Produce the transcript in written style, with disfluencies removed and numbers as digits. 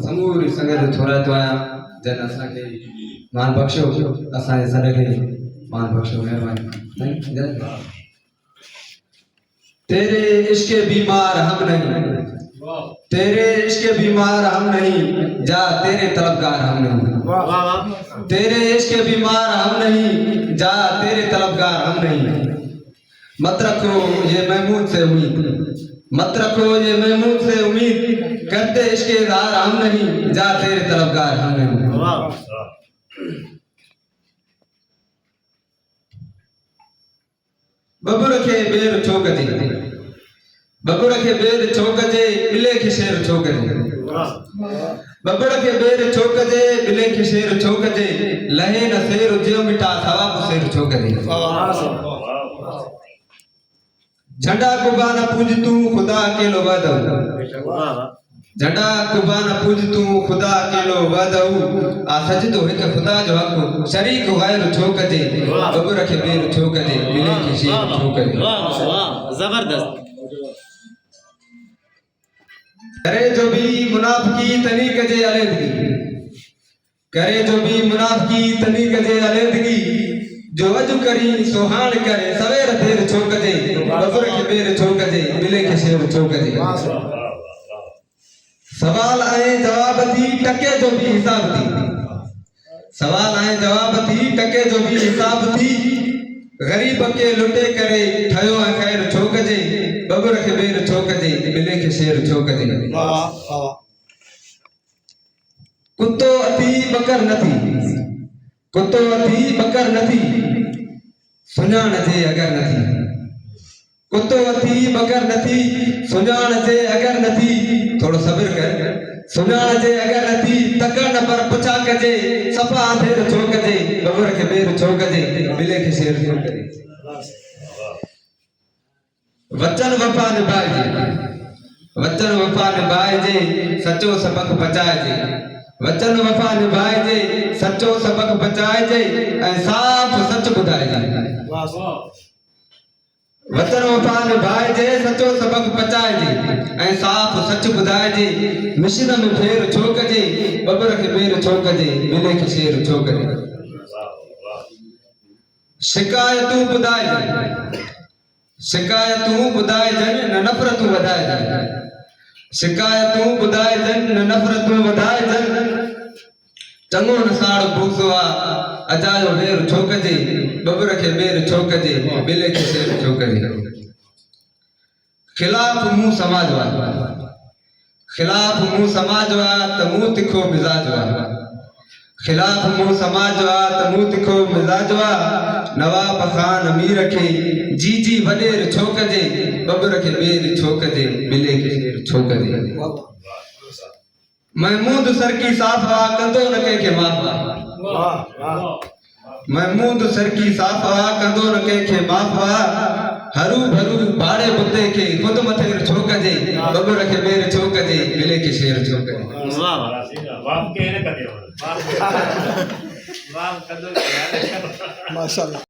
समूरी संगत थोड़ा तो आया जन असा के मान बख्शो असा ऐसा लगे मान बख्शो मेहरबानी। तेरे इश्क के बीमार हम नहीं, तेरे इश्क के बीमार हम नहीं, जा तेरे तलबगार हम नहीं। तेरे इश्क के बीमार हम नहीं, जा तेरे तलबगार हम नहीं। मत रखो ये महमूद से उम्मीद, मत रखो ये महमूद से उम्मीद, करते इश्क के इज़हार हम नहीं, जा तेरे तलबगार हम नहीं। बबू रखे बेर छोक जे, बबू रखे बेर छोक जे, बिले के शेर छोक जे। बबू रखे बेर छोक जे, बिले के शेर छोक जे, लहे न शेर जियो मिटा थवा को शेर छोक जे। झंडा कुबा न पूज तू खुदा अकेलो वादऊ, झंडा कुबा न पूज तू खुदा अकेलो वादऊ, आ सजदो हिक खुदा जो हक शरीक गैर छोक जे, बबू रखे बेर छोक जे, बिले के शेर छोक जे। जबरदस्त। करे जो भी मुनाफिकी तनी कजे अलेदगी, करे जो भी मुनाफिकी तनी कजे अलेदगी, जो अजु करी सुहान करे सवेर देर छोक जे, बबुर के बेर छोक जे, बिले के शेर छोक जे। सवाल आए जवाब दी टके जो भी हिसाब दी, सवाल आए जवाब दी टके जो भी हिसाब दी, गरीब के लुटे करे ठयो खैर छोक जे, बबुर के बेर छोक जे, बिले के शेर छोक जे। कुत्तो अति बकर नथी, कुत्तो अति बकर नथी, सुञाण जे अगर नथी। कुत्तो अति बकर नथी, सुञाण जे अगर नथी, थोड़ो सब्र कर। सुञाण जे अगर नथी, तकड़ न पर पुछा कजे, सफा अंधेर छोक जे, बबुर के बेर छोक जे, बिले के शेर छोक जे। वचन वफा निभाए जे, वचन वफा निभाए जे, सचो सबक बचाए जे। वचन वफा निभाए जे, सचो सबक बचाए जे, ऐं साफ सच ॿुधाए जे। वचन वफा निभाए जे, सचो सबक बचाए जे, ऐं साफ सच ॿुधाए जे। मिशन में फेर छोक जे, बबुर खे बेर छोक जे, बिले खे शेर छोक जे। शिकायतूं ॿुधाए जे, शिकायतूं ॿुधाए जन न नफ़रतूं वधाए जन। शिकायतूं ॿुधाए जन न नफ़रतूं वधाए जन। चङो नसाड़ पूसो आ, अजायो बेर छोक जे, बबुर खे बेर छोक जे, बिले खे शेर छोक जे। खिलाफ मुंह समाज वा, खिलाफ मुंह समाज वा त मुंह तिखो मिजाज वा। खिलाफ मुंह समाज वा त मुंह तिखो मिजाज वा। नवाब खान अमीर खे जी जी वडेर छोक जे, बबुर खे बेर छोक जे, बिले खे शेर छोक जे। महमूद सरकी साफ वा, कंदो न कंहिंखे माफ़ वा। महमूद सरकी साफ वा, कंदो न कंहिंखे माफ़ वा। हरू भरू भाड़े बुते खे खुद मथे छोक जे, बबुर खे बेर छोक जे, बिले खे शेर छोक जे। वाह के न कदे वाह कंदो माशाल्लाह।